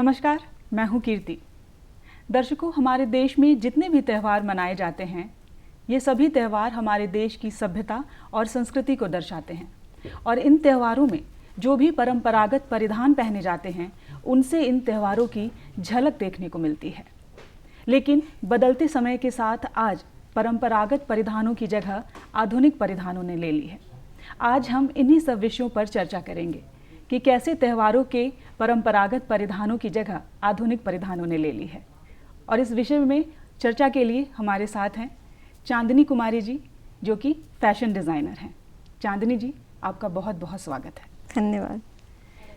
नमस्कार, मैं हूँ कीर्ति। दर्शकों, हमारे देश में जितने भी त्यौहार मनाए जाते हैं, ये सभी त्यौहार हमारे देश की सभ्यता और संस्कृति को दर्शाते हैं। और इन त्यौहारों में जो भी परंपरागत परिधान पहने जाते हैं, उनसे इन त्यौहारों की झलक देखने को मिलती है। लेकिन बदलते समय के साथ आज परंपरागत परिधानों की जगह आधुनिक परिधानों ने ले ली है। आज हम इन्हीं सब विषयों पर चर्चा करेंगे कि कैसे त्योहारों के परंपरागत परिधानों की जगह आधुनिक परिधानों ने ले ली है। और इस विषय में चर्चा के लिए हमारे साथ हैं चांदनी कुमारी जी, जो कि फैशन डिज़ाइनर हैं। चांदनी जी, आपका बहुत बहुत स्वागत है। धन्यवाद।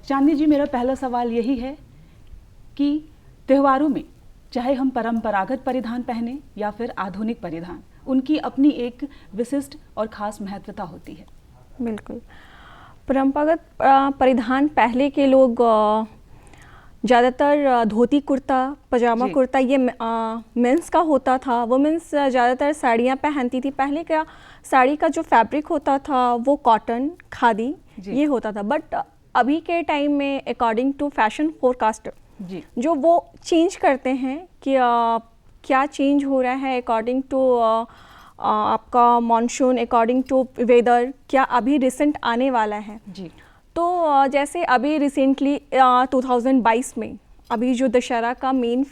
चांदनी जी, मेरा पहला सवाल यही है कि त्योहारों में चाहे हम परंपरागत परिधान पहने या फिर आधुनिक परिधान, उनकी अपनी एक विशिष्ट और ख़ास महत्वता होती है। बिल्कुल, परंपरागत परिधान पहले के लोग ज़्यादातर धोती कुर्ता, पजामा कुर्ता ये मेंस का होता था। वुमेंस ज़्यादातर साड़ियाँ पहनती थी। पहले का साड़ी का जो फैब्रिक होता था वो कॉटन, खादी ये होता था। बट अभी के टाइम में अकॉर्डिंग टू फैशन फोरकास्टर जो वो चेंज करते हैं कि क्या चेंज हो रहा है अकॉर्डिंग टू आपका मॉनसून, अकॉर्डिंग टू वेदर, क्या अभी रिसेंट आने वाला है जी। तो जैसे अभी रिसेंटली 2022 में अभी जो दशहरा का मेन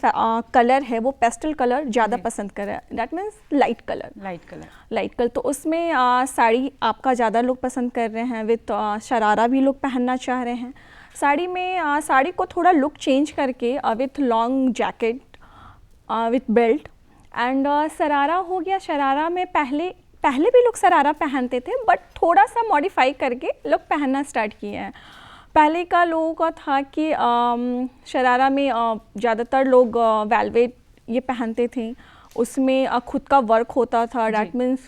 कलर है वो पेस्टल कलर ज़्यादा पसंद कर रहा है। That means light colour. तो उसमें साड़ी आपका ज़्यादा लोग पसंद कर रहे हैं। विथ शरारा भी लोग पहनना चाह रहे हैं। साड़ी में साड़ी को थोड़ा लुक चेंज करके with long jacket with belt and sharara हो गया। शरारा में पहले भी लोग शरारा पहनते थे, बट थोड़ा सा मॉडिफाई करके लोग पहनना स्टार्ट किए हैं। पहले का लोगों का था कि शरारा में ज़्यादातर लोग वेलवेट ये पहनते थे। उसमें खुद का वर्क होता था। डैट मीन्स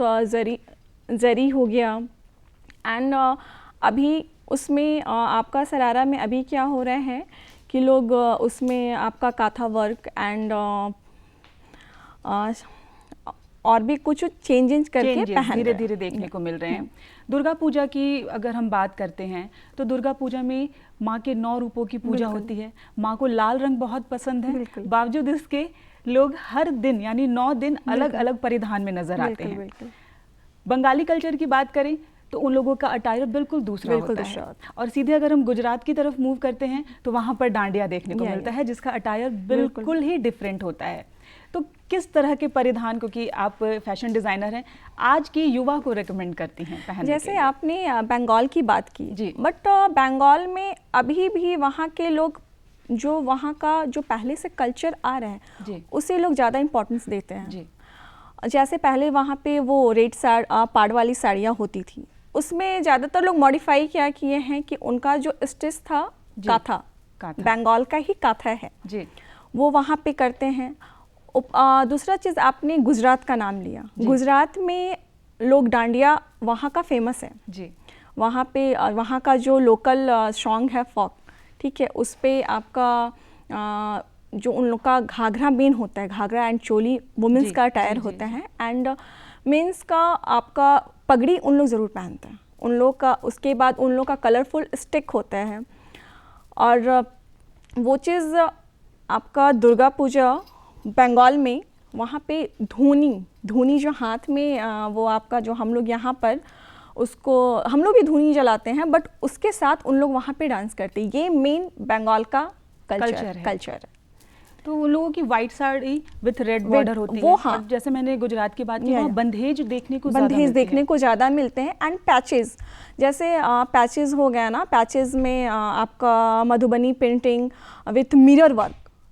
जरी हो गया। एंड अभी उसमें आपका शरारा में अभी क्या हो रहा है कि लोग उसमें आपका काथा वर्क एंड और भी कुछ चेंजेस करके धीरे धीरे देखने को मिल रहे हैं। दुर्गा पूजा की अगर हम बात करते हैं तो दुर्गा पूजा में माँ के 9 रूपों की पूजा होती है। माँ को लाल रंग बहुत पसंद है। बावजूद इसके लोग हर दिन यानी 9 दिन अलग अलग परिधान में नजर आते हैं। बंगाली कल्चर की बात करें तो उन लोगों का अटायर बिल्कुल दूसरा होता है। और सीधे अगर हम गुजरात की तरफ मूव करते हैं तो वहाँ पर डांडिया देखने को मिलता है, जिसका अटायर बिल्कुल ही डिफरेंट होता है। तो किस तरह के परिधान, क्योंकि आप फैशन डिज़ाइनर हैं, आज की युवा को रेकमेंड करती हैं पहनने जैसे के लिए? आपने बंगाल की बात की जी, बट बंगाल में अभी भी वहाँ के लोग जो वहाँ का जो पहले से कल्चर आ रहा है जी, उसे लोग ज़्यादा इम्पोर्टेंस देते हैं जी। जैसे पहले वहाँ पे वो रेड पाड़ वाली साड़ियाँ होती थी, उसमें ज़्यादातर लोग मॉडिफाई क्या किए हैं कि उनका जो स्टिच था काथा, बंगाल का ही काथा है जी, वो वहाँ पे करते हैं। दूसरा चीज़, आपने गुजरात का नाम लिया। गुजरात में लोग डांडिया वहाँ का फेमस है जी। वहाँ पे वहाँ का जो लोकल सॉन्ग है फोक, ठीक है, उस पे आपका जो उन लोग का घाघरा मेन होता है, घाघरा एंड चोली वुमेंस का अटायर होता है। एंड मेंस का आपका पगड़ी उन लोग ज़रूर पहनते हैं उन लोग का। उसके बाद उन लोग का कलरफुल स्टिक होता है। और वो चीज़ आपका दुर्गा पूजा बंगाल में वहाँ पे धूनी जो हाथ में वो आपका जो हम लोग यहाँ पर उसको हम लोग भी धूनी जलाते हैं, बट उसके साथ उन लोग वहाँ पे डांस करते हैं। ये मेन बंगाल का कल्चर है। तो उन लोगों की white sari with red border होती है। हाँ, और जैसे मैंने गुजरात की बात की, वहाँ बंधेज देखने को ज़्यादा मिलते हैं। एंड पैचेस, जैसे पैचेस हो गया ना, पैचेस में आपका Madhubani painting with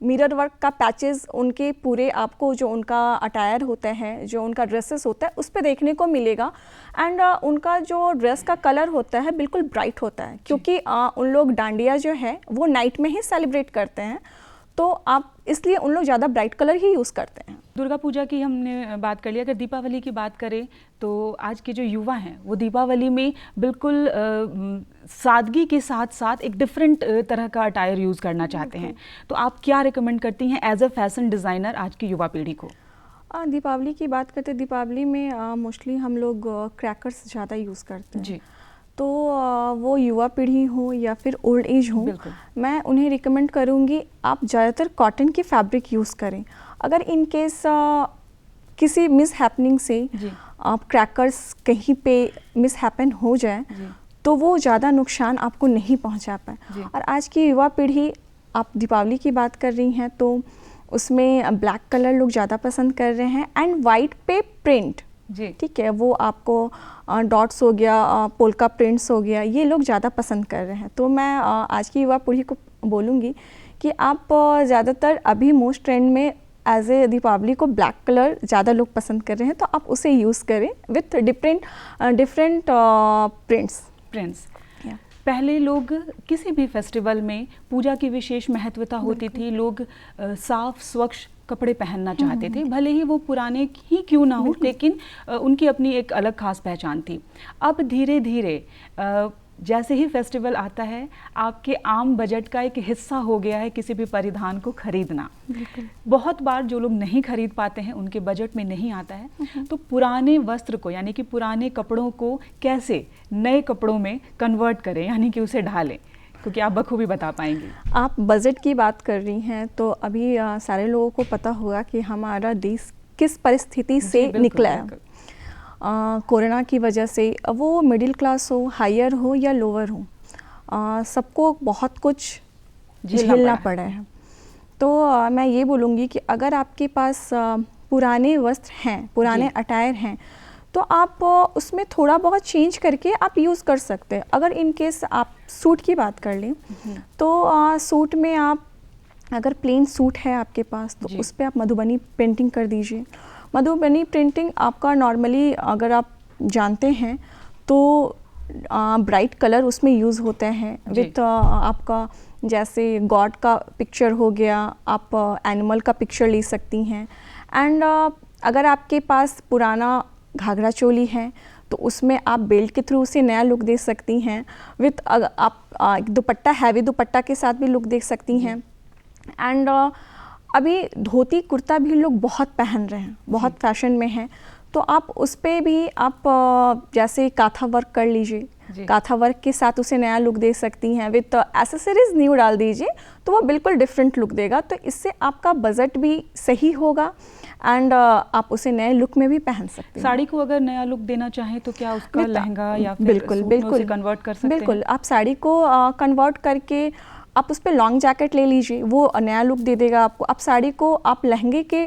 mirror work का पैचेस, उनके पूरे आपको जो उनका अटायर होता है, जो उनका ड्रेसेस होता है, उस पर देखने को मिलेगा। एंड उनका जो ड्रेस का कलर होता है बिल्कुल ब्राइट होता है, क्योंकि उन लोग डांडिया जो है वो नाइट में ही सेलिब्रेट करते हैं। तो आप इसलिए उन लोग ज़्यादा ब्राइट कलर ही यूज़ करते हैं। दुर्गा पूजा की हमने बात कर लिया। अगर दीपावली की बात करें तो आज के जो युवा हैं वो दीपावली में बिल्कुल सादगी के साथ साथ एक डिफरेंट तरह का अटायर यूज़ करना चाहते हैं। तो आप क्या रिकमेंड करती हैं एज अ फैशन डिज़ाइनर आज की युवा पीढ़ी को? दीपावली की बात करते, दीपावली में मोस्टली हम लोग क्रैकर्स ज़्यादा यूज़ करते हैं जी। तो वो युवा पीढ़ी हो या फिर ओल्ड एज हो, मैं उन्हें रिकमेंड करूँगी आप ज़्यादातर कॉटन की फैब्रिक यूज़ करें। अगर इन केस किसी मिस हैपनिंग से आप क्रैकर्स कहीं पे मिस हैपन हो जाए तो वो ज़्यादा नुकसान आपको नहीं पहुंचा पाए। और आज की युवा पीढ़ी, आप दीपावली की बात कर रही हैं तो उसमें ब्लैक कलर लोग ज़्यादा पसंद कर रहे हैं एंड वाइट पे प्रिंट, ठीक है, वो आपको डॉट्स हो गया, पोल्का प्रिंट्स हो गया, ये लोग ज़्यादा पसंद कर रहे हैं। तो मैं आज की युवा पीढ़ी को बोलूँगी कि आप ज़्यादातर अभी मोस्ट ट्रेंड में एज ए दीपावली को ब्लैक कलर ज़्यादा लोग पसंद कर रहे हैं, तो आप उसे यूज़ करें विथ डिफरेंट प्रिंट्स। पहले लोग किसी भी फेस्टिवल में पूजा की विशेष महत्वता होती थी, लोग साफ स्वच्छ कपड़े पहनना चाहते थे, भले ही वो पुराने ही क्यों ना हो, लेकिन उनकी अपनी एक अलग खास पहचान थी। अब धीरे धीरे जैसे ही फेस्टिवल आता है आपके आम बजट का एक हिस्सा हो गया है किसी भी परिधान को खरीदना। बहुत बार जो लोग नहीं खरीद पाते हैं, उनके बजट में नहीं आता है, तो पुराने वस्त्र को यानी कि पुराने कपड़ों को कैसे नए कपड़ों में कन्वर्ट करें, यानी कि उसे ढालें, क्योंकि आप बखूबी बता पाएंगी। आप बजट की बात कर रही हैं तो अभी सारे लोगों को पता होगा कि हमारा देश किस परिस्थिति से निकला है। कोरोना की वजह से, वो मिडिल क्लास हो, हायर हो या लोअर हो, सबको बहुत कुछ झेलना पड़ा है। तो मैं ये बोलूँगी कि अगर आपके पास पुराने वस्त्र हैं, पुराने अटायर हैं, तो आप उसमें थोड़ा बहुत चेंज करके आप यूज़ कर सकते हैं। अगर इन केस आप सूट की बात कर लें तो सूट में आप अगर प्लेन सूट है आपके पास तो उस पर आप मधुबनी पेंटिंग कर दीजिए। मधुबनी प्रिंटिंग आपका नॉर्मली अगर आप जानते हैं तो ब्राइट कलर उसमें यूज़ होते हैं विथ आपका जैसे गॉड का पिक्चर हो गया, आप एनिमल का पिक्चर ले सकती हैं। एंड अगर आपके पास पुराना घाघरा चोली है तो उसमें आप बेल्ट के थ्रू उसे नया लुक दे सकती हैं। विथ आप दुपट्टा, हैवी दुपट्टा के साथ भी लुक दे सकती हैं। एंड अभी धोती कुर्ता भी लोग बहुत पहन रहे हैं, बहुत फैशन में है, तो आप उस पर भी आप जैसे काथा वर्क कर लीजिए, काथा वर्क के साथ उसे नया लुक दे सकती हैं। विथ एसेसरीज न्यू डाल दीजिए तो वो बिल्कुल डिफरेंट लुक देगा। तो इससे आपका बजट भी सही होगा एंड आप उसे नए लुक में भी पहन सकते हैं। साड़ी को अगर नया लुक देना चाहें तो क्या उसका लहंगा या फिर सूट में उसे कन्वर्ट कर सकते हैं? बिल्कुल, आप साड़ी को कन्वर्ट करके आप उस पर लॉन्ग जैकेट ले लीजिए, वो नया लुक दे देगा आपको। आप साड़ी को आप लहंगे के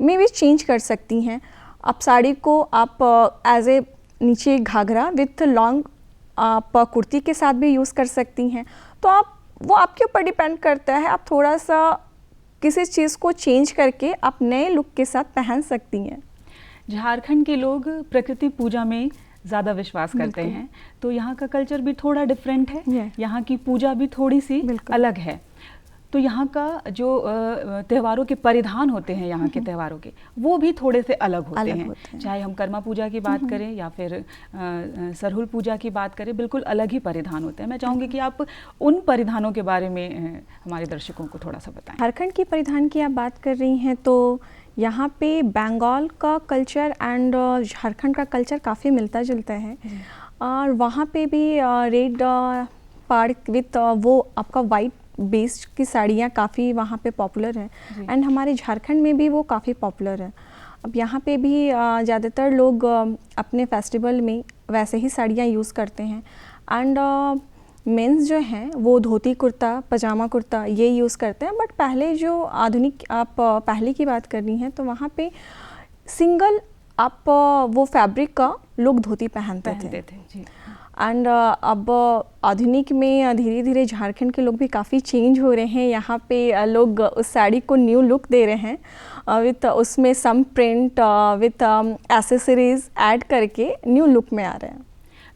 में भी चेंज कर सकती हैं। आप साड़ी को आप एज ए नीचे घाघरा विथ लॉन्ग आप कुर्ती के साथ भी यूज़ कर सकती हैं। तो आप वो आपके ऊपर डिपेंड करता है, आप थोड़ा सा किसी चीज़ को चेंज करके आप नए लुक के साथ पहन सकती हैं। झारखंड के लोग प्रकृति पूजा में ज़्यादा विश्वास करते हैं, तो यहाँ का कल्चर भी थोड़ा डिफरेंट है, यहाँ की पूजा भी थोड़ी सी अलग है। तो यहाँ का जो त्योहारों के परिधान होते हैं, यहाँ के त्योहारों के, वो भी थोड़े से अलग होते हैं। चाहे हम कर्मा पूजा की बात करें या फिर सरहुल पूजा की बात करें, बिल्कुल अलग ही परिधान होते हैं। मैं चाहूँगी कि आप उन परिधानों के बारे में हमारे दर्शकों को थोड़ा सा बताएं। झारखंड की परिधान की आप बात कर रही हैं तो यहाँ पे बंगाल का कल्चर एंड झारखंड का कल्चर काफ़ी मिलता जुलता है। और वहाँ पे भी रेड पार्ट विथ वो आपका वाइट बेस्ड की साड़ियाँ काफ़ी वहाँ पे पॉपुलर है एंड हमारे झारखंड में भी वो काफ़ी पॉपुलर है। अब यहाँ पे भी ज़्यादातर लोग अपने फेस्टिवल में वैसे ही साड़ियाँ यूज़ करते हैं। एंड मेंस जो हैं वो धोती कुर्ता, पजामा कुर्ता ये यूज़ करते हैं। बट पहले जो आधुनिक आप पहले की बात कर रही हैं तो वहाँ पे सिंगल आप वो फैब्रिक का लोग धोती पहनते थे। एंड अब आधुनिक में धीरे धीरे झारखंड के लोग भी काफ़ी चेंज हो रहे हैं। यहाँ पे लोग उस साड़ी को न्यू लुक दे रहे हैं विथ उसमें सम प्रिंट विथ एसेसरीज ऐड करके न्यू लुक में आ रहे हैं।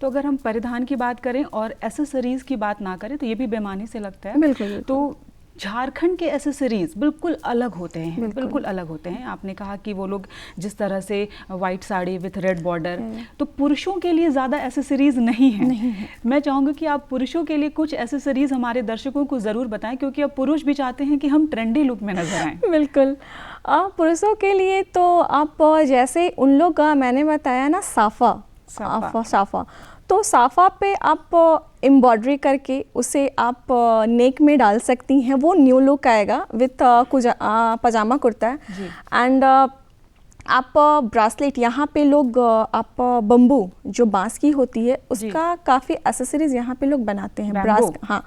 तो अगर हम परिधान की बात करें और एसेसरीज की बात ना करें तो ये भी बेमानी से लगता है। बिल्कुल। तो झारखंड के एसेसरीज बिल्कुल अलग होते हैं, बिल्कुल अलग होते हैं। आपने कहा कि वो लोग जिस तरह से white sari with red border, तो पुरुषों के लिए ज़्यादा एसेसरीज नहीं है। मैं चाहूँगी कि आप पुरुषों के लिए कुछ एसेसरीज हमारे दर्शकों को ज़रूर बताएं, क्योंकि अब पुरुष भी चाहते हैं कि हम ट्रेंडी लुक में नजर आएं। बिल्कुल, पुरुषों के लिए तो आप जैसे उन लोग मैंने बताया ना साफा, तो साफा पे आप एम्ब्रॉयडरी करके उसे आप नेक में डाल सकती हैं, वो न्यू लुक आएगा विथ पजामा कुर्ता है। एंड आप ब्रासलेट यहाँ पे लोग आप बम्बू जो बांस की होती है उसका काफ़ी एसेसरीज यहाँ पे लोग बनाते हैं, ब्रास, हाँ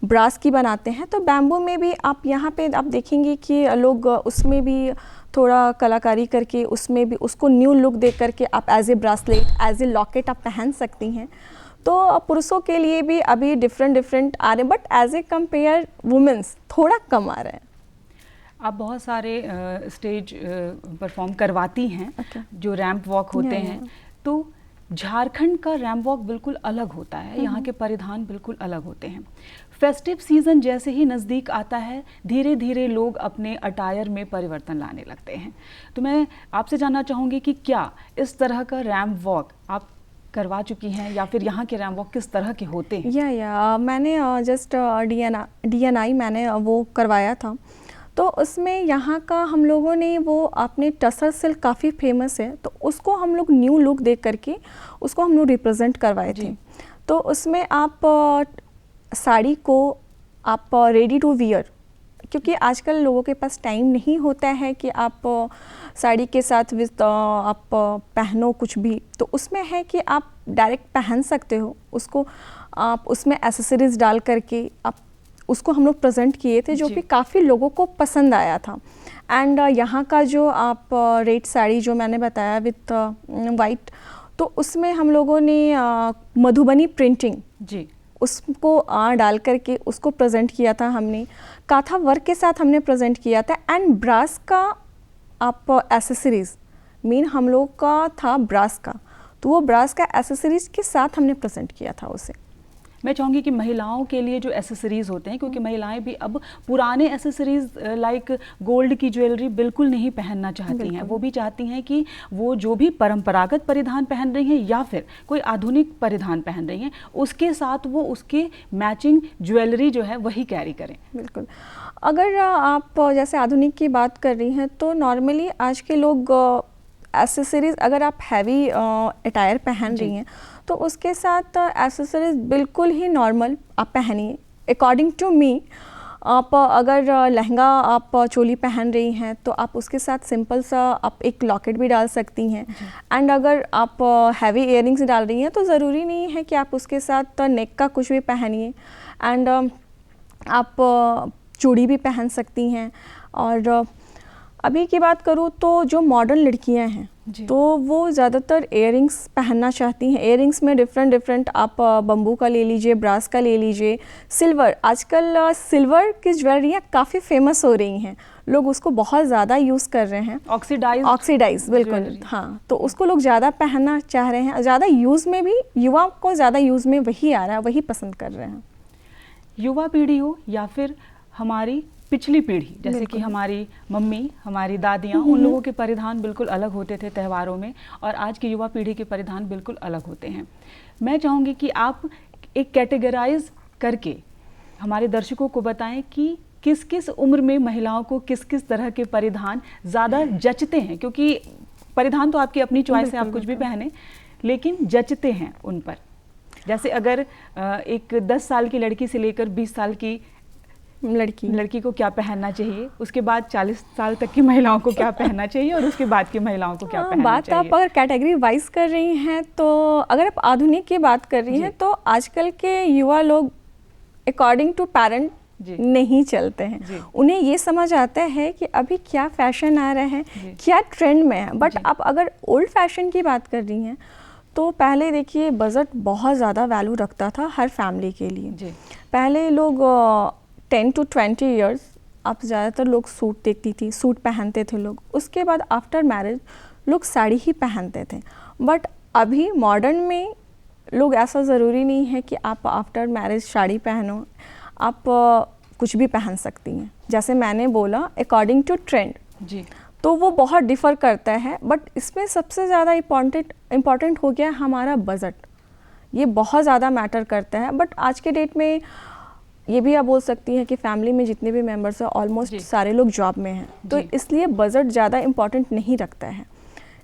ब्रास की बनाते हैं। तो बैम्बू में भी आप यहाँ पे आप देखेंगे कि लोग उसमें भी थोड़ा कलाकारी करके उसमें भी उसको न्यू लुक दे करके आप as a bracelet, as a locket आप पहन सकती हैं। तो पुरुषों के लिए भी अभी डिफरेंट आ रहे हैं, but as a compare women's थोड़ा कम आ रहे हैं। आप बहुत सारे स्टेज परफॉर्म करवाती हैं, जो रैंप वॉक होते हैं। तो झारखंड का रैंप वॉक बिल्कुल अलग होता है, यहाँ के परिधान बिल्कुल अलग होते हैं। फेस्टिव सीज़न जैसे ही नज़दीक आता है, धीरे धीरे लोग अपने अटायर में परिवर्तन लाने लगते हैं। तो मैं आपसे जानना चाहूँगी कि क्या इस तरह का रैंप वॉक आप करवा चुकी हैं, या फिर यहाँ के रैंप वॉक किस तरह के होते हैं? या मैंने जस्ट DNI मैंने वो करवाया था। तो उसमें यहाँ का हम लोगों ने वो अपने टसर सिल्क काफ़ी फेमस है, तो उसको हम लोग न्यू लुक दे करके उसको हम लोग रिप्रेजेंट करवाए थे। तो उसमें आप साड़ी को आप रेडी टू वियर, क्योंकि आजकल लोगों के पास टाइम नहीं होता है कि आप साड़ी के साथ आप पहनो कुछ भी, तो उसमें है कि आप डायरेक्ट पहन सकते हो उसको। आप उसमें एसेसरीज डाल करके आप उसको हम लोग प्रेजेंट किए थे, जो कि काफ़ी लोगों को पसंद आया था। एंड यहाँ का जो आप रेड साड़ी जो मैंने बताया विथ वाइट, तो उसमें हम लोगों ने मधुबनी प्रिंटिंग जी उसको डाल करके उसको प्रेजेंट किया था। हमने काथा वर्क के साथ हमने प्रेजेंट किया था। एंड ब्रास का आप एसेसरीज मेन हम लोग का था ब्रास का, तो वो ब्रास का एसेसरीज के साथ हमने प्रेजेंट किया था उसे। मैं चाहूँगी कि महिलाओं के लिए जो एसेसरीज़ होते हैं, क्योंकि महिलाएं भी अब पुराने एसेसरीज़ लाइक गोल्ड की ज्वेलरी बिल्कुल नहीं पहनना चाहती हैं। वो भी चाहती हैं कि वो जो भी परंपरागत परिधान पहन रही हैं या फिर कोई आधुनिक परिधान पहन रही हैं, उसके साथ वो उसके मैचिंग ज्वेलरी जो है वही कैरी करें। बिल्कुल। अगर आप जैसे आधुनिक की बात कर रही हैं, तो नॉर्मली आज के लोग एसेसरीज अगर आप हैवी अटायर पहन रही हैं तो उसके साथ एसेसरीज बिल्कुल ही नॉर्मल आप पहनिए। अकॉर्डिंग टू मी, आप अगर लहंगा आप चोली पहन रही हैं तो आप उसके साथ सिंपल सा आप एक लॉकेट भी डाल सकती हैं। एंड अगर आप हैवी इयररिंग्स डाल रही हैं तो ज़रूरी नहीं है कि आप उसके साथ नेक का कुछ भी पहनिए। एंड आप चूड़ी भी पहन सकती हैं। और अभी की बात करूँ तो जो मॉडर्न लड़कियां हैं तो वो ज़्यादातर इयररिंग्स पहनना चाहती हैं। इयररिंग्स में डिफरेंट आप बम्बू का ले लीजिए, ब्रास का ले लीजिए, सिल्वर। आजकल सिल्वर की ज्वेलरियाँ काफ़ी फेमस हो रही हैं, लोग उसको बहुत ज़्यादा यूज़ कर रहे हैं। ऑक्सीडाइज बिल्कुल, हाँ। तो उसको लोग ज़्यादा पहनना चाह रहे हैं, ज़्यादा यूज़ में भी युवा को ज़्यादा यूज़ में वही आ रहा है, वही पसंद कर रहे हैं। युवा पीढ़ी हो या फिर हमारी पिछली पीढ़ी, जैसे कि हमारी मम्मी, हमारी दादियाँ, उन लोगों के परिधान बिल्कुल अलग होते थे त्योहारों में, और आज की युवा पीढ़ी के परिधान बिल्कुल अलग होते हैं। मैं चाहूँगी कि आप एक कैटेगराइज करके हमारे दर्शकों को बताएं कि किस किस उम्र में महिलाओं को किस किस तरह के परिधान ज़्यादा जचते हैं, क्योंकि परिधान तो आपकी अपनी चॉइस है, आप कुछ भी पहने, लेकिन जचते हैं उन पर। जैसे अगर एक 10 साल की लड़की से लेकर 20 साल की लड़की को क्या पहनना चाहिए, उसके बाद 40 साल तक की महिलाओं को क्या पहनना चाहिए, और उसके बाद की महिलाओं को क्या पहनना बात चाहिए। आप अगर कैटेगरी वाइज कर रही हैं, तो अगर आप आधुनिक की बात कर रही हैं तो आजकल के युवा लोग अकॉर्डिंग टू पेरेंट नहीं चलते हैं। उन्हें ये समझ आता है कि अभी क्या फैशन आ रहा है, क्या ट्रेंड में है। बट आप अगर ओल्ड फैशन की बात कर रही हैं तो पहले देखिए बजट बहुत ज़्यादा वैल्यू रखता था हर फैमिली के लिए। पहले लोग 10 to 20 ईयर्स आप ज़्यादातर लोग सूट देखती थी, सूट पहनते थे लोग। उसके बाद आफ्टर मैरिज लोग साड़ी ही पहनते थे। बट अभी मॉडर्न में लोग ऐसा ज़रूरी नहीं है कि आप आफ्टर मैरिज साड़ी पहनो, आप कुछ भी पहन सकती हैं। जैसे मैंने बोला अकॉर्डिंग टू ट्रेंड जी, तो वो बहुत डिफ़र करता है। बट इसमें सबसे ज़्यादा इम्पॉर्टेंट हो गया हमारा बजट, ये बहुत ज़्यादा मैटर करता है। बट आज के डेट में ये भी आप बोल सकती हैं कि फैमिली में जितने भी मेंबर्स हैं ऑलमोस्ट सारे लोग जॉब में हैं, तो इसलिए बजट ज़्यादा इम्पॉर्टेंट नहीं रखता है।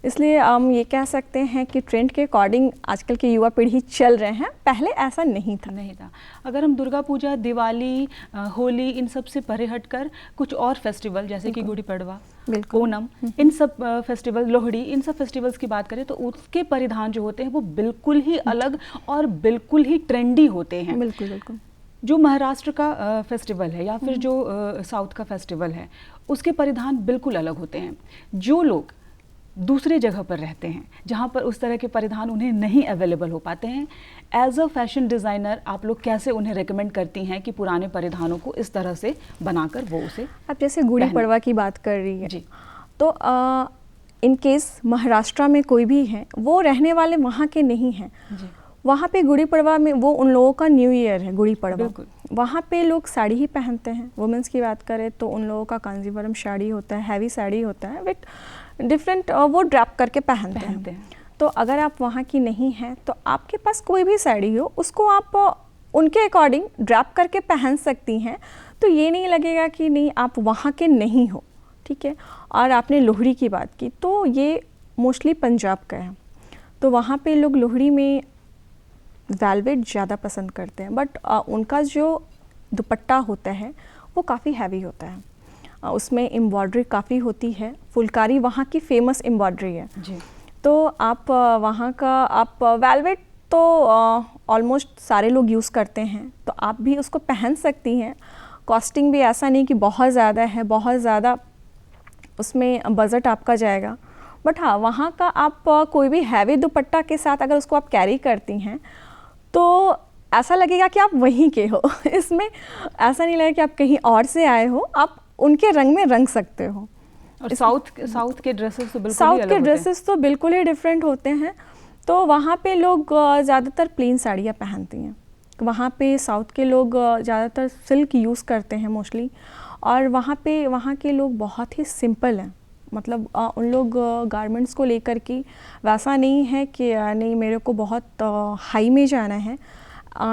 इसलिए हम ये कह सकते हैं कि ट्रेंड के अकॉर्डिंग आजकल की युवा पीढ़ी चल रहे हैं, पहले ऐसा नहीं था। अगर हम दुर्गा पूजा, दिवाली, होली, इन सब से परे हटकर कुछ और फेस्टिवल जैसे कि गुड़ी पड़वा, ओणम, इन सब फेस्टिवल, लोहड़ी, इन सब फेस्टिवल्स की बात करें तो उसके परिधान जो होते हैं वो बिल्कुल ही अलग और बिल्कुल ही ट्रेंडी होते हैं। बिल्कुल बिल्कुल। जो महाराष्ट्र का फेस्टिवल है या फिर जो साउथ का फेस्टिवल है, उसके परिधान बिल्कुल अलग होते हैं। जो लोग दूसरे जगह पर रहते हैं जहाँ पर उस तरह के परिधान उन्हें नहीं अवेलेबल हो पाते हैं, एज अ फैशन डिज़ाइनर आप लोग कैसे उन्हें रेकमेंड करती हैं कि पुराने परिधानों को इस तरह से बनाकर वो उसे, आप जैसे गुड़ी पड़वा की बात कर रही है जी, तो इन केस महाराष्ट्र में कोई भी है, वो रहने वाले वहाँ के नहीं हैं, वहाँ पे गुड़ी पड़वा में वो उन लोगों का न्यू ईयर है गुड़ी पड़वा। वहाँ पे लोग साड़ी ही पहनते हैं। वुमेंस की बात करें तो उन लोगों का कांजीवरम साड़ी होता है, हैवी साड़ी होता है, विथ डिफरेंट वो ड्रैप करके पहनते हैं। तो अगर आप वहाँ की नहीं हैं तो आपके पास कोई भी साड़ी हो, उसको आप उनके अकॉर्डिंग ड्रैप करके पहन सकती हैं। तो ये नहीं लगेगा कि नहीं आप वहाँ के नहीं हो, ठीक है। और आपने लोहड़ी की बात की तो ये मोस्टली पंजाब का है, तो वहाँ पे लोग लोहड़ी में वेलवेट ज़्यादा पसंद करते हैं, बट उनका जो दुपट्टा होता है वो काफ़ी हैवी होता है, उसमें एम्ब्रॉयडरी काफ़ी होती है। फुलकारी वहाँ की फेमस एम्ब्रॉयडरी है जी। तो आप वहाँ का आप वेलवेट तो ऑलमोस्ट सारे लोग यूज़ करते हैं, तो आप भी उसको पहन सकती हैं। कॉस्टिंग भी ऐसा नहीं कि बहुत ज़्यादा है, बहुत ज़्यादा उसमें बजट आपका जाएगा, बट हाँ वहाँ का आप कोई भी हैवी दुपट्टा के साथ अगर उसको आप कैरी करती हैं तो ऐसा लगेगा कि आप वहीं के हो। इसमें ऐसा नहीं लगेगा कि आप कहीं और से आए हो, आप उनके रंग में रंग सकते हो। और साउथ के ड्रेसेस तो बिल्कुल साउथ के ड्रेसेस तो बिल्कुल ही डिफरेंट होते हैं। तो वहाँ पे लोग ज़्यादातर प्लेन साड़ियाँ पहनती हैं। वहाँ पे साउथ के लोग ज़्यादातर सिल्क यूज़ करते हैं मोस्टली, और वहाँ के लोग बहुत ही सिंपल हैं। मतलब उन लोग गारमेंट्स को लेकर के वैसा नहीं है कि नहीं मेरे को बहुत हाई में जाना है।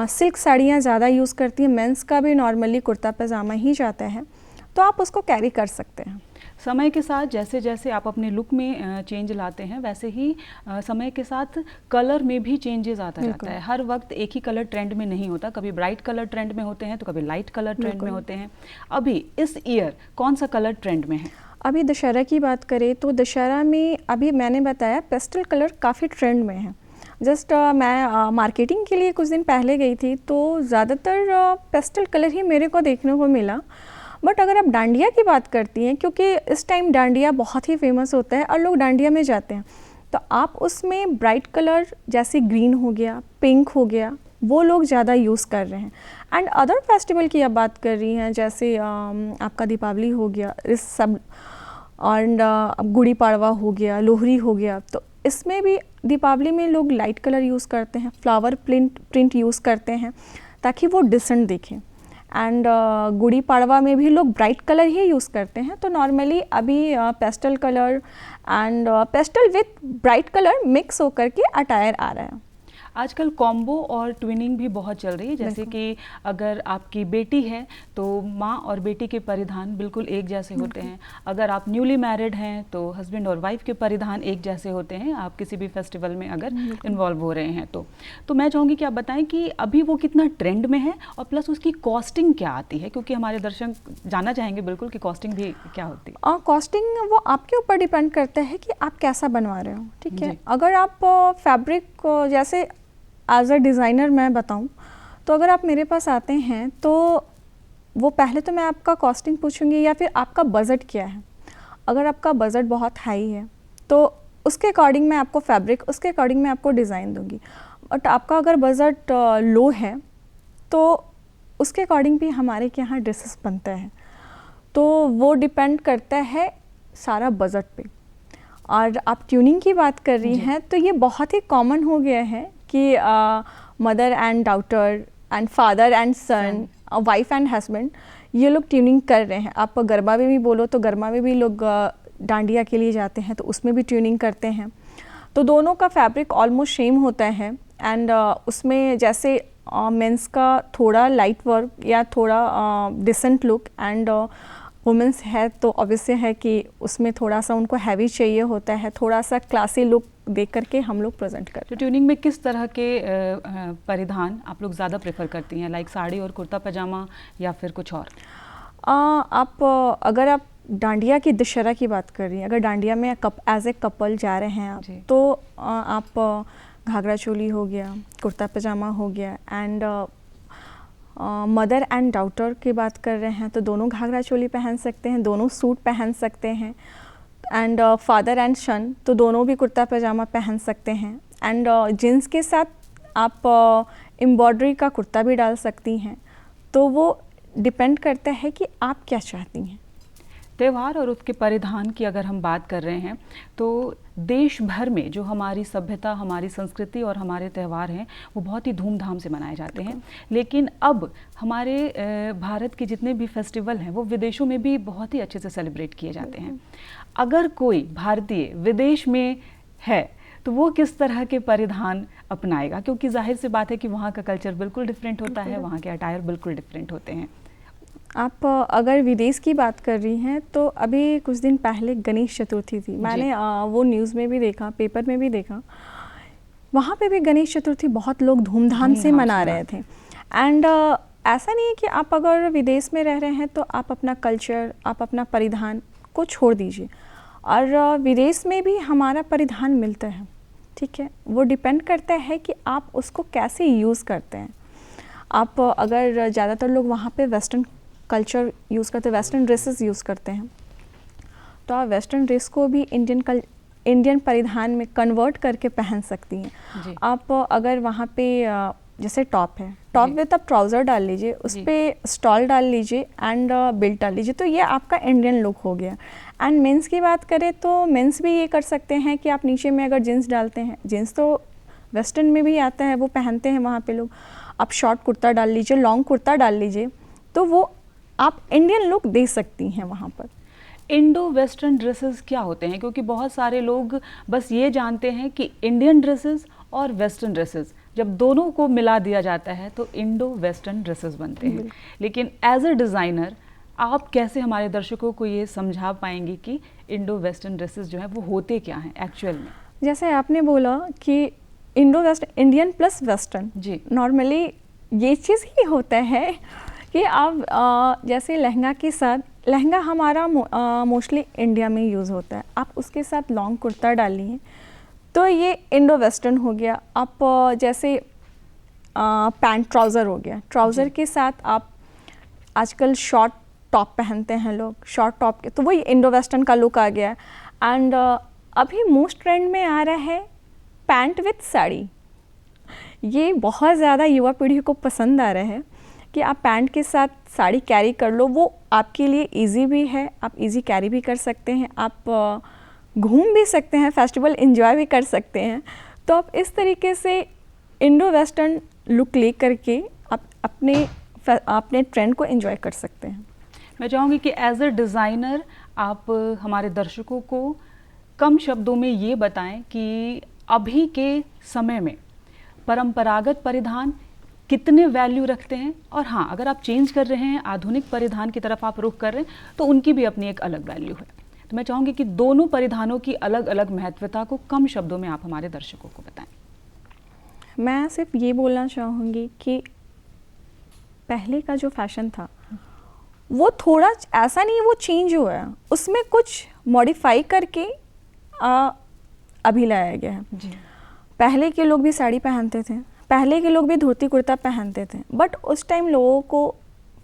सिल्क साड़ियाँ ज़्यादा यूज़ करती हैं। मेंस का भी नॉर्मली कुर्ता पैजामा ही जाता है, तो आप उसको कैरी कर सकते हैं। समय के साथ जैसे जैसे आप अपने लुक में चेंज लाते हैं, वैसे ही समय के साथ कलर में भी चेंजेस आता रहता है। हर वक्त एक ही कलर ट्रेंड में नहीं होता, कभी ब्राइट कलर ट्रेंड में होते हैं तो कभी लाइट कलर ट्रेंड में होते हैं। अभी इस ईयर कौन सा कलर ट्रेंड में है? अभी दशहरा की बात करें तो दशहरा में अभी मैंने बताया पेस्टल कलर काफ़ी ट्रेंड में है। जस्ट मैं मार्केटिंग के लिए कुछ दिन पहले गई थी तो ज़्यादातर पेस्टल कलर ही मेरे को देखने को मिला। बट अगर आप डांडिया की बात करती हैं, क्योंकि इस टाइम डांडिया बहुत ही फेमस होता है और लोग डांडिया में जाते हैं, तो आप उसमें ब्राइट कलर जैसे ग्रीन हो गया, पिंक हो गया, वो लोग ज़्यादा यूज़ कर रहे हैं। एंड अदर फेस्टिवल की आप बात कर रही हैं, जैसे आपका दीपावली हो गया, इस सब, और अब गुड़ी पड़वा हो गया, लोहड़ी हो गया, तो इसमें भी दीपावली में लोग लाइट कलर यूज़ करते हैं, फ्लावर प्रिंट यूज़ करते हैं ताकि वो डिसेंट दिखें। एंड गुड़ी पड़वा में भी लोग ब्राइट कलर ही यूज़ करते हैं। तो नॉर्मली अभी pastel colour and pastel with bright colour mix होकर के अटायर आ रहा है। आजकल कॉम्बो और ट्विनिंग भी बहुत चल रही है, जैसे कि अगर आपकी बेटी है तो माँ और बेटी के परिधान बिल्कुल एक जैसे होते हैं। अगर आप न्यूली मैरिड हैं तो हस्बैंड और वाइफ के परिधान एक जैसे होते हैं, आप किसी भी फेस्टिवल में अगर इन्वॉल्व हो रहे हैं तो मैं चाहूँगी कि आप बताएं कि अभी वो कितना ट्रेंड में है और प्लस उसकी कॉस्टिंग क्या आती है, क्योंकि हमारे दर्शक जानना चाहेंगे बिल्कुल कि कॉस्टिंग भी क्या होती है। कॉस्टिंग वो आपके ऊपर डिपेंड करता है कि आप कैसा बनवा रहे हो, ठीक है। अगर आप फैब्रिक जैसे एज अ डिज़ाइनर मैं बताऊं तो अगर आप मेरे पास आते हैं तो वो पहले तो मैं आपका कॉस्टिंग पूछूंगी या फिर आपका बजट क्या है। अगर आपका बजट बहुत हाई है तो उसके अकॉर्डिंग मैं आपको फैब्रिक, उसके अकॉर्डिंग मैं आपको डिज़ाइन दूंगी। बट आपका अगर बजट लो है तो उसके अकॉर्डिंग भी हमारे के यहाँ ड्रेसेस बनते हैं। तो वो डिपेंड करता है सारा बजट पे। और आप ट्यूनिंग की बात कर रही हैं तो ये बहुत ही कॉमन हो गया है कि mother and daughter and father and son, wife and husband, ये लोग ट्यूनिंग कर रहे हैं। आप गरबा में भी बोलो तो गरबा में भी लोग डांडिया के लिए जाते हैं तो उसमें भी ट्यूनिंग करते हैं। तो दोनों का फैब्रिक ऑलमोस्ट सेम होता है। एंड उसमें जैसे मेंस का थोड़ा लाइट वर्क या थोड़ा डिसेंट लुक एंड वुमेंस है तो ऑब्वियसली है कि उसमें थोड़ा सा उनको हैवी चाहिए होता है, थोड़ा सा क्लासी लुक देख करके हम लोग प्रेजेंट करते हैं। तो ट्यूनिंग में किस तरह के परिधान आप लोग ज़्यादा प्रेफर करती हैं, लाइक साड़ी और कुर्ता पजामा या फिर कुछ और? अगर आप डांडिया की दशहरा की बात कर रही हैं, अगर डांडिया में एज ए कपल जा रहे हैं आप, तो आप घाघरा चोली हो गया, कुर्ता पजामा हो गया, एंड मदर एंड डॉटर की बात कर रहे हैं तो दोनों घाघरा चोली पहन सकते हैं, दोनों सूट पहन सकते हैं, एंड फादर एंड सन तो दोनों भी कुर्ता पजामा पहन सकते हैं, एंड जीन्स के साथ आप एम्ब्रॉयडरी का कुर्ता भी डाल सकती हैं। तो वो डिपेंड करता है कि आप क्या चाहती हैं। त्यौहार और उसके परिधान की अगर हम बात कर रहे हैं तो देश भर में जो हमारी सभ्यता, हमारी संस्कृति और हमारे त्यौहार हैं वो बहुत ही धूमधाम से मनाए जाते हैं, लेकिन अब हमारे भारत के जितने भी फेस्टिवल हैं वो विदेशों में भी बहुत ही अच्छे से सेलिब्रेट किए जाते हैं। अगर कोई भारतीय विदेश में है तो वो किस तरह के परिधान अपनाएगा, क्योंकि जाहिर सी बात है कि वहाँ का कल्चर बिल्कुल डिफरेंट होता है, वहाँ के अटायर बिल्कुल डिफरेंट होते हैं। आप अगर विदेश की बात कर रही हैं तो अभी कुछ दिन पहले गणेश चतुर्थी थी, मैंने वो न्यूज़ में भी देखा, पेपर में भी देखा, वहाँ पे भी गणेश चतुर्थी बहुत लोग धूमधाम से मना रहे थे। एंड ऐसा नहीं है कि आप अगर विदेश में रह रहे हैं तो आप अपना कल्चर, आप अपना परिधान को छोड़ दीजिए, और विदेश में भी हमारा परिधान मिलता है, ठीक है। वो डिपेंड करता है कि आप उसको कैसे यूज़ करते हैं। आप अगर ज़्यादातर लोग वहाँ पे वेस्टर्न कल्चर यूज़ करते हैं, वेस्टर्न ड्रेसेस यूज़ करते हैं, तो आप वेस्टर्न ड्रेस को भी इंडियन परिधान में कन्वर्ट करके पहन सकती हैं। आप अगर वहाँ पे जैसे टॉप है, टॉप विद आप ट्राउज़र डाल लीजिए, उस पर स्टॉल डाल लीजिए एंड बेल्ट डाल लीजिए, तो ये आपका इंडियन लुक हो गया। एंड मेंस की बात करें तो मेंस भी ये कर सकते हैं कि आप नीचे में अगर जीन्स डालते हैं, जीन्स तो वेस्टर्न में भी आता है, वो पहनते हैं वहाँ पे लोग, आप शॉर्ट कुर्ता डाल लीजिए, लॉन्ग कुर्ता डाल लीजिए, तो वो आप इंडियन लुक दे सकती हैं वहाँ पर। इंडो वेस्टर्न ड्रेसेस क्या होते हैं, क्योंकि बहुत सारे लोग बस ये जानते हैं कि इंडियन ड्रेसेस और वेस्टर्न ड्रेसेस जब दोनों को मिला दिया जाता है तो इंडो वेस्टर्न ड्रेसेस बनते हैं, लेकिन एज अ डिज़ाइनर आप कैसे हमारे दर्शकों को ये समझा पाएंगी कि इंडो वेस्टर्न ड्रेसेस जो है वो होते क्या हैं एक्चुअल में? जैसे आपने बोला कि Indo western, Indian plus western, जी, नॉर्मली ये चीज़ ही होता है कि आप जैसे लहंगा के साथ, लहंगा हमारा मोस्टली इंडिया में यूज़ होता है, आप उसके साथ लॉन्ग कुर्ता डालिए तो ये इंडो वेस्टर्न हो गया। आप जैसे पैंट ट्राउज़र हो गया, ट्राउज़र के साथ आप आजकल शॉर्ट टॉप पहनते हैं लोग, शॉर्ट टॉप के, तो वही इंडो वेस्टर्न का लुक आ गया। एंड अभी मोस्ट ट्रेंड में आ रहा है पैंट विथ साड़ी, ये बहुत ज़्यादा युवा पीढ़ी को पसंद आ रहा है कि आप पैंट के साथ साड़ी कैरी कर लो, वो आपके लिए इजी भी है, आप इजी कैरी भी कर सकते हैं, आप घूम भी सकते हैं, फेस्टिवल एंजॉय भी कर सकते हैं। तो आप इस तरीके से इंडो वेस्टर्न लुक ले करके आप अपने ट्रेंड को एंजॉय कर सकते हैं। मैं चाहूँगी कि एज अ डिज़ाइनर आप हमारे दर्शकों को कम शब्दों में ये बताएं कि अभी के समय में परंपरागत परिधान कितने वैल्यू रखते हैं, और हाँ, अगर आप चेंज कर रहे हैं, आधुनिक परिधान की तरफ आप रुख कर रहे हैं तो उनकी भी अपनी एक अलग वैल्यू है। तो मैं चाहूँगी कि दोनों परिधानों की अलग अलग महत्वता को कम शब्दों में आप हमारे दर्शकों को बताएं। मैं सिर्फ ये बोलना चाहूँगी कि पहले का जो फैशन था वो थोड़ा ऐसा नहीं, वो चेंज हुआ है, उसमें कुछ मॉडिफाई करके अभी लाया गया है। जी, पहले के लोग भी साड़ी पहनते थे, पहले के लोग भी धोती कुर्ता पहनते थे, बट उस टाइम लोगों को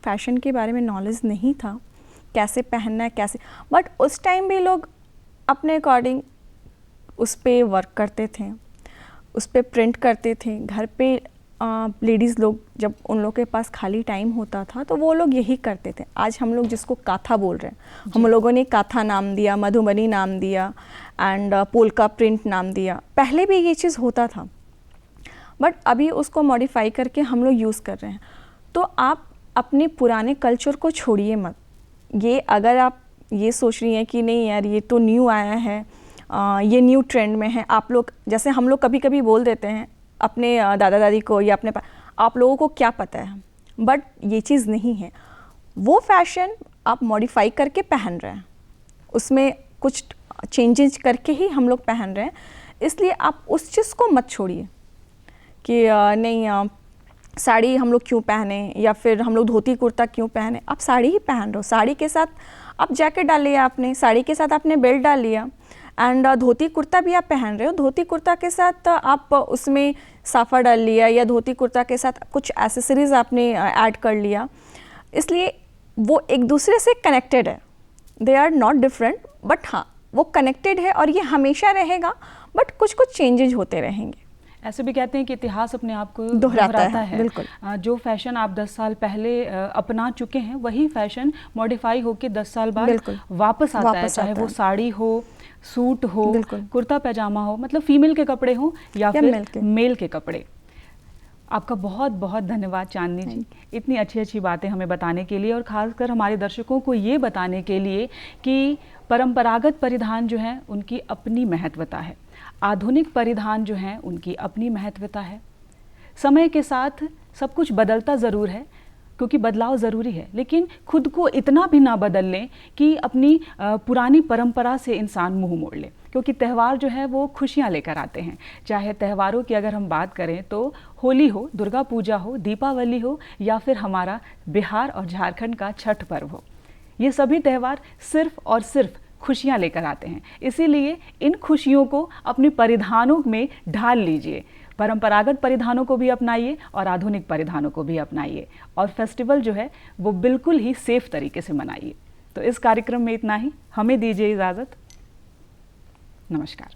फैशन के बारे में नॉलेज नहीं था, कैसे पहनना है कैसे, बट उस टाइम भी लोग अपने अकॉर्डिंग उस पर वर्क करते थे, उस पर प्रिंट करते थे। घर पे लेडीज़ लोग जब उन लोग के पास खाली टाइम होता था तो वो लोग यही करते थे। आज हम लोग जिसको काथा बोल रहे हैं, हम लोगों ने काथा नाम दिया, मधुबनी नाम दिया एंड पोल्का प्रिंट नाम दिया। पहले भी ये चीज़ होता था बट अभी उसको मॉडिफाई करके हम लोग यूज़ कर रहे हैं। तो आप अपने पुराने कल्चर को छोड़िए मत। ये अगर आप ये सोच रही हैं कि नहीं यार ये तो न्यू आया है, ये न्यू ट्रेंड में है, आप लोग जैसे हम लोग कभी कभी बोल देते हैं अपने दादा दादी को या आप लोगों को क्या पता है, बट ये चीज़ नहीं है। वो फैशन आप मॉडिफाई करके पहन रहे हैं, उसमें कुछ चेंजेस करके ही हम लोग पहन रहे हैं, इसलिए आप उस चीज़ को मत छोड़िए कि नहीं साड़ी हम लोग क्यों पहने या फिर हम लोग धोती कुर्ता क्यों पहने। आप साड़ी ही पहन रहे हो, साड़ी के साथ आप जैकेट डाल लिया, आपने साड़ी के साथ आपने बेल्ट डाल लिया, एंड धोती कुर्ता भी आप पहन रहे हो, धोती कुर्ता के साथ आप उसमें साफा डाल लिया या धोती कुर्ता के साथ कुछ एसेसरीज आपने ऐड कर लिया, इसलिए वो एक दूसरे से कनेक्टेड है। They are not different, but हाँ वो कनेक्टेड है और ये हमेशा रहेगा, बट कुछ कुछ चेंजेज होते रहेंगे। ऐसे भी कहते हैं कि इतिहास अपने आप को दोहराता है। बिल्कुल। जो फैशन आप 10 साल पहले अपना चुके हैं, वही फैशन मॉडिफाई होकर 10 साल बाद वापस आता है, चाहे वो साड़ी हो, सूट हो, कुर्ता पैजामा हो, मतलब फीमेल के कपड़े हो या फिर मेल के कपड़े। आपका बहुत बहुत धन्यवाद चांदनी जी, इतनी अच्छी अच्छी बातें हमें बताने के लिए, और ख़ासकर हमारे दर्शकों को ये बताने के लिए कि परंपरागत परिधान जो हैं उनकी अपनी महत्वता है, आधुनिक परिधान जो हैं उनकी अपनी महत्वता है। समय के साथ सब कुछ बदलता ज़रूर है, क्योंकि बदलाव ज़रूरी है, लेकिन खुद को इतना भी ना बदल लें कि अपनी पुरानी परंपरा से इंसान मुंह मोड़ ले, क्योंकि त्यौहार जो है वो खुशियाँ लेकर आते हैं। चाहे त्यौहारों की अगर हम बात करें तो होली हो, दुर्गा पूजा हो, दीपावली हो, या फिर हमारा बिहार और झारखंड का छठ पर्व हो, ये सभी त्यौहार सिर्फ और सिर्फ खुशियाँ लेकर आते हैं। इसीलिए इन खुशियों को अपने परिधानों में ढाल लीजिए, परंपरागत परिधानों को भी अपनाइए और आधुनिक परिधानों को भी अपनाइए, और फेस्टिवल जो है वो बिल्कुल ही सेफ तरीके से मनाइए। तो इस कार्यक्रम में इतना ही, हमें दीजिए इजाज़त। नमस्कार।